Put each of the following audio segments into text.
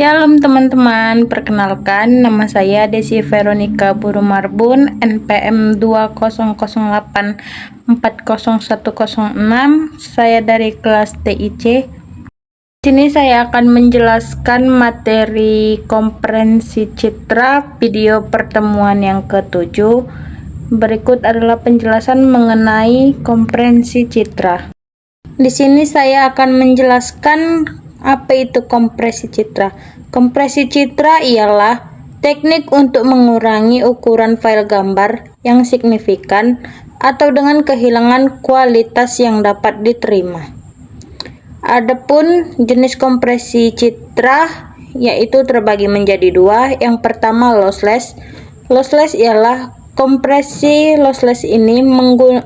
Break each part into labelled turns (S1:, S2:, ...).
S1: Shalom teman-teman, perkenalkan nama saya Desi Veronica Burumarbun, NPM 2008401006. Saya dari kelas TIC. Di sini saya akan menjelaskan materi komprehensi citra video pertemuan yang ke-7. Berikut adalah penjelasan mengenai komprehensi citra. Di sini saya akan menjelaskan apa itu kompresi citra. Kompresi citra ialah teknik untuk mengurangi ukuran file gambar yang signifikan atau dengan kehilangan kualitas yang dapat diterima. Adapun jenis kompresi citra yaitu terbagi menjadi dua. Yang pertama lossless. Lossless ialah kompresi lossless ini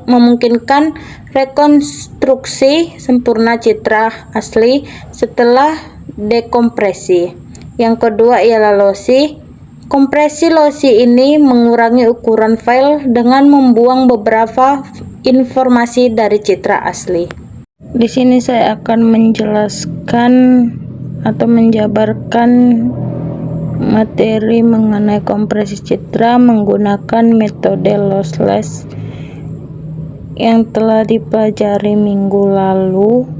S1: memungkinkan rekonstruksi sempurna citra asli setelah dekompresi. Yang kedua ialah lossy. Kompresi lossy ini mengurangi ukuran file dengan membuang beberapa informasi dari citra asli. Di sini saya akan menjelaskan atau menjabarkan materi mengenai kompresi citra menggunakan metode lossless yang telah dipelajari minggu lalu.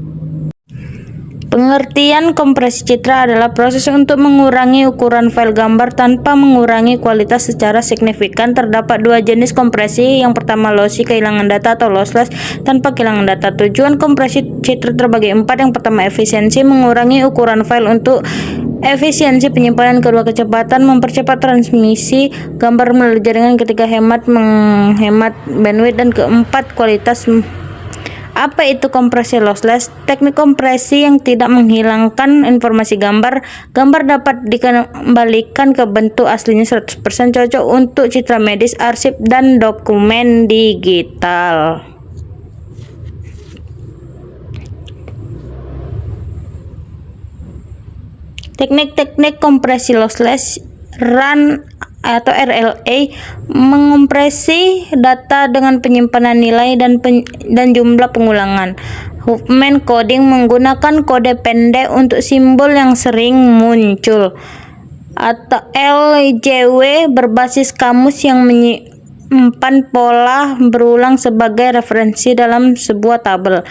S1: Pengertian kompresi citra adalah proses untuk mengurangi ukuran file gambar tanpa mengurangi kualitas secara signifikan. Terdapat dua jenis kompresi. Yang pertama lossy, kehilangan data, atau lossless, tanpa kehilangan data. Tujuan kompresi citra terbagi empat. Yang pertama efisiensi, mengurangi ukuran file untuk efisiensi penyimpanan. Kedua kecepatan, mempercepat transmisi gambar melalui jaringan. Ketiga menghemat bandwidth. Dan keempat kualitas. Apa itu kompresi lossless? Teknik kompresi yang tidak menghilangkan informasi gambar. Gambar dapat dikembalikan ke bentuk aslinya 100%, cocok untuk citra medis, arsip, dan dokumen digital. Teknik-teknik kompresi lossless. Run atau RLA mengompresi data dengan penyimpanan nilai dan jumlah pengulangan. Huffman coding menggunakan kode pendek untuk simbol yang sering muncul. Atau LJW berbasis kamus yang menyimpan pola berulang sebagai referensi dalam sebuah tabel.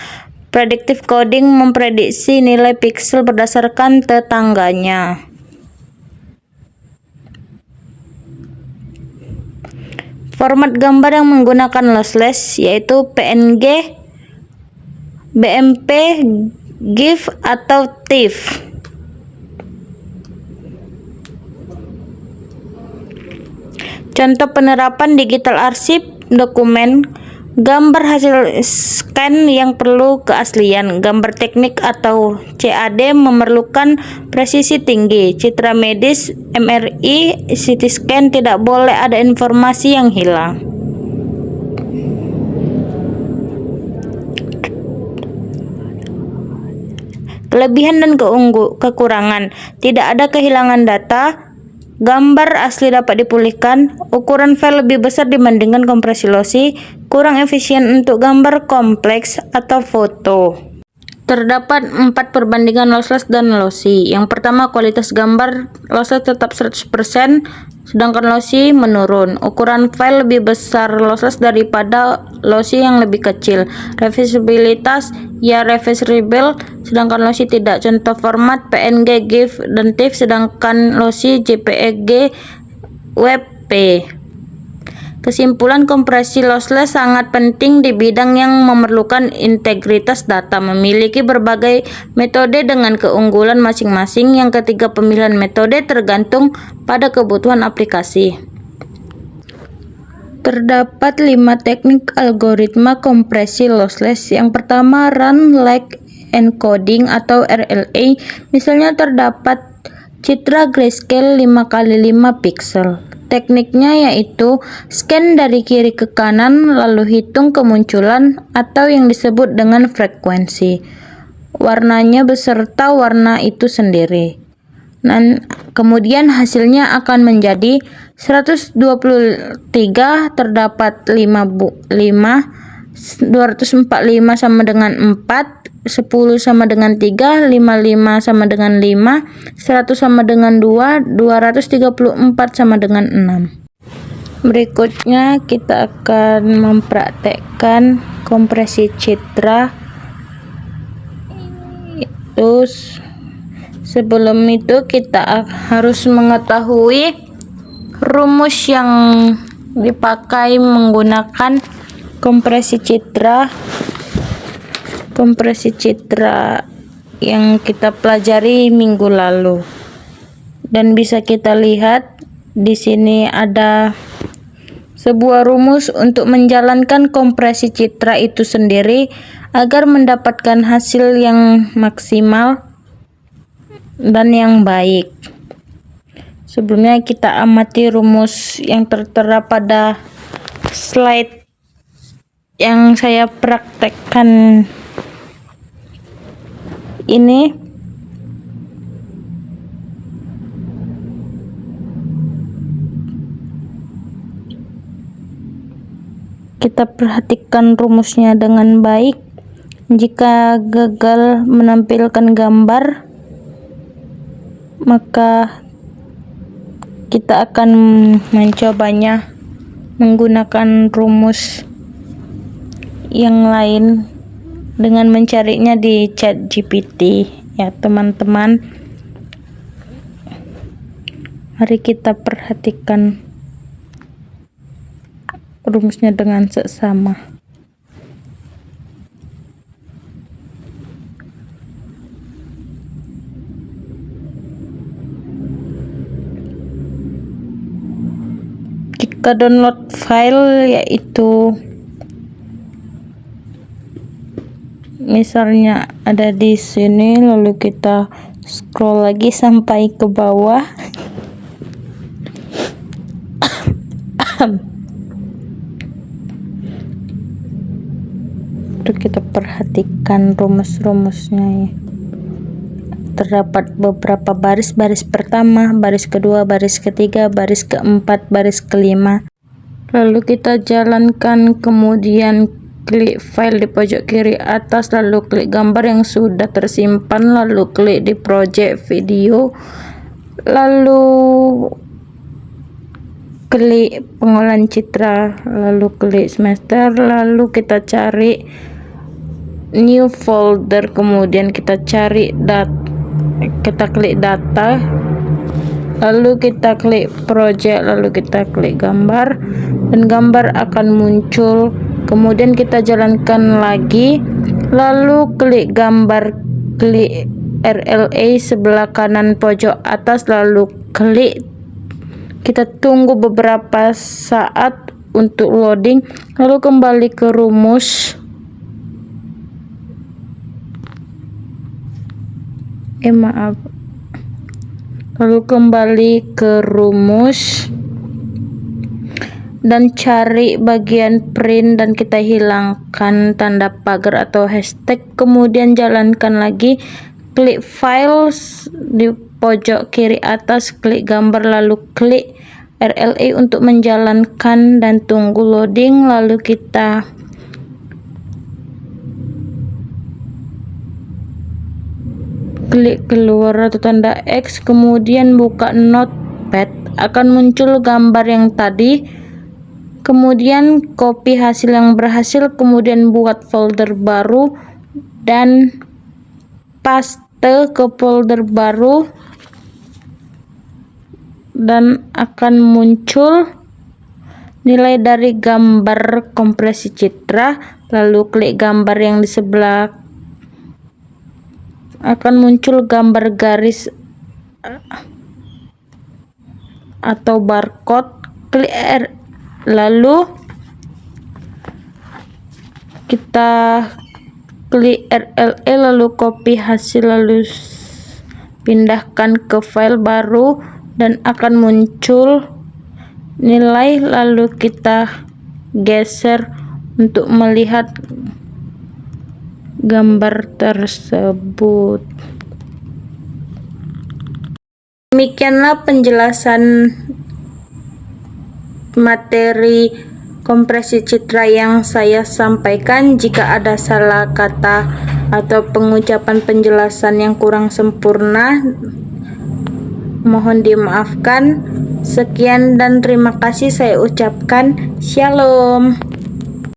S1: Predictive coding memprediksi nilai pixel berdasarkan tetangganya. Format gambar yang menggunakan lossless yaitu PNG, BMP, GIF, atau TIFF. Contoh penerapan digital arsip dokumen. Gambar hasil scan yang perlu keaslian. Gambar teknik atau CAD memerlukan presisi tinggi. Citra medis, MRI, CT scan tidak boleh ada informasi yang hilang. Kelebihan dan kekurangan. Tidak ada kehilangan data. Gambar asli dapat dipulihkan. Ukuran file lebih besar dibandingkan kompresi lossy. Kurang efisien untuk gambar kompleks atau foto. Terdapat 4 perbandingan lossless dan lossy. Yang pertama, kualitas gambar lossless tetap 100%, sedangkan lossy menurun. Ukuran file lebih besar lossless daripada lossy yang lebih kecil. Revisibilitas ya reversible, sedangkan lossy tidak. Contoh format PNG, GIF, dan TIFF, sedangkan lossy JPEG, WebP. Kesimpulan, kompresi lossless sangat penting di bidang yang memerlukan integritas data. Memiliki berbagai metode dengan keunggulan masing-masing. Yang ketiga, pemilihan metode tergantung pada kebutuhan aplikasi. Terdapat 5 teknik algoritma kompresi lossless. Yang pertama, run like encoding atau RLA. Misalnya terdapat citra grayscale 5x5 pixel. Tekniknya yaitu scan dari kiri ke kanan lalu hitung kemunculan atau yang disebut dengan frekuensi warnanya beserta warna itu sendiri. Dan kemudian hasilnya akan menjadi 123 terdapat 245 sama dengan 4, 10 sama dengan 3, 55 sama dengan 5, 100 sama dengan 2, 234 sama dengan 6. Berikutnya kita akan mempraktekkan kompresi citra. Sebelum itu kita harus mengetahui rumus yang dipakai menggunakan kompresi citra. Kompresi citra yang kita pelajari minggu lalu. Dan bisa kita lihat di sini ada sebuah rumus untuk menjalankan kompresi citra itu sendiri agar mendapatkan hasil yang maksimal dan yang baik. Sebelumnya kita amati rumus yang tertera pada slide yang saya praktekkan ini. Kita perhatikan rumusnya dengan baik. Jika gagal menampilkan gambar, maka kita akan mencobanya menggunakan rumus yang lain dengan mencarinya di ChatGPT ya teman-teman. Mari kita perhatikan rumusnya dengan seksama. Kita download file, yaitu misalnya ada di sini, lalu kita scroll lagi sampai ke bawah. Kita perhatikan rumus-rumusnya ya. Terdapat beberapa baris pertama, baris kedua, baris ketiga, baris keempat, baris kelima. Lalu kita jalankan, kemudian klik file di pojok kiri atas, lalu klik gambar yang sudah tersimpan, lalu klik di project video, lalu klik pengolahan citra, lalu klik semester, lalu kita cari new folder, kemudian kita cari kita klik data, lalu kita klik project, lalu kita klik gambar, dan gambar akan muncul. Kemudian kita jalankan lagi, lalu klik gambar, klik RLA sebelah kanan pojok atas, lalu klik. Kita tunggu beberapa saat untuk loading, lalu kembali ke rumus. Lalu kembali ke rumus dan cari bagian print, dan kita hilangkan tanda pagar atau hashtag. Kemudian jalankan lagi, klik file di pojok kiri atas, klik gambar, lalu klik RLA untuk menjalankan dan tunggu loading. Lalu kita klik keluar atau tanda X, kemudian buka notepad, akan muncul gambar yang tadi. Kemudian copy hasil yang berhasil, kemudian buat folder baru dan paste ke folder baru, dan akan muncul nilai dari gambar kompresi citra. Lalu klik gambar yang di sebelah, akan muncul gambar garis atau barcode. Klik lalu kita klik RLA, lalu copy hasil, lalu pindahkan ke file baru, dan akan muncul nilai. Lalu kita geser untuk melihat gambar tersebut. Demikianlah penjelasan materi kompresi citra yang saya sampaikan. Jika ada salah kata atau pengucapan penjelasan yang kurang sempurna, mohon dimaafkan. Sekian dan terima kasih saya ucapkan. Shalom.